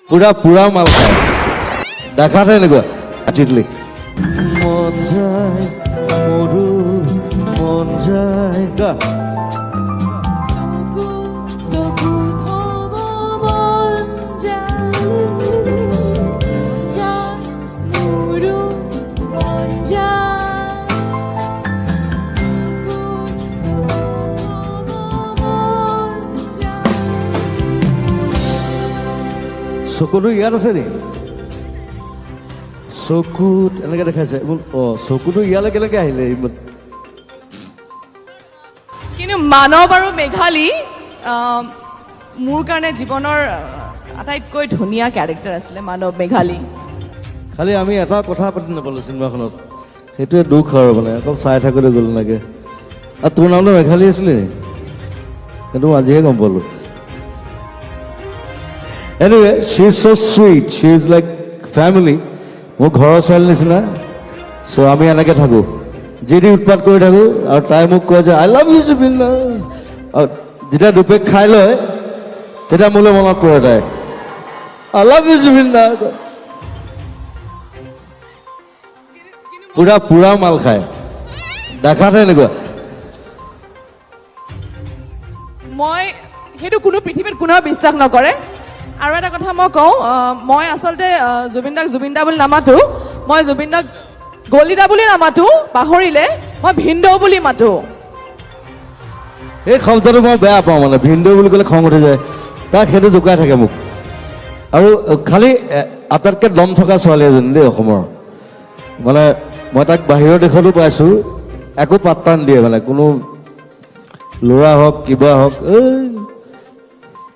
পুৰা পুৰা মাল খায় দেখাতে এনেকুৱা চিটলি মন যায় মোৰো মন যায় গা চকুটো ইয়াত আছে নি চকুত এনেকে দেখাইছে চকুটো ইয়ালৈ কেনেকে আহিলে কিন্তু মানৱ আৰু মেঘালী মোৰ কাৰণে জীৱনৰ আটাইতকৈ ধুনীয়া কেৰেক্টাৰ আছিলে মানৱ মেঘালী খালি আমি এটা কথা পাতি নাপালো চিনেমাখনত সেইটোৱে দুখ আৰু মানে অকল চাই থাকোঁতে গ'ল নাগে আৰু তোৰ নামটো মেঘালী আছিলে নি সেইটো আজিহে গম পালোঁ Anyway, she's so sweet. She is like family. মোৰ ঘৰৰ ছোৱালী নিচিনা চ' আমি এনেকৈ থাকোঁ যি দি উৎপাত কৰি থাকোঁ আৰু তাই মোক কয় যে আই লাভ ইউ জুবিন দা আৰু যেতিয়া দুপেক খাই লয় তেতিয়া মোলৈ মনত পৰে তাই আই লাভ ইউ জুবিন দা পুৰা পুৰা মাল খায় দেখাতে এনেকুৱা মই সেইটো কোনো পৃথিৱীত কোনেও বিশ্বাস নকৰে আৰু এটা কথা মই কওঁ মই আচলতে জুবিন দা বুলি নামাতো মই জুবিন দাক গলিদা বুলি নামাতো পাহৰিলে মই ভিনদেউ বুলি মাতো এই শব্দটো মই বেয়া পাওঁ মানে ভিনদেউ বুলি ক'লে খং উঠি যায় তাক সেইটো জোকাই থাকে মোক আৰু খালি আটাইতকৈ দম থকা ছোৱালী এজনী দেই অসমৰ মানে মই তাক বাহিৰৰ দেশতো পাইছোঁ একো পাত্তা নিদিয়ে মানে কোনো ল'ৰা হওক কিবা হওক এই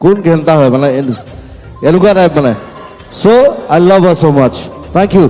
কোন ঘেণ্টা হয় মানে এনেকুৱা টাইপ মানে চ' I love her so' much thank U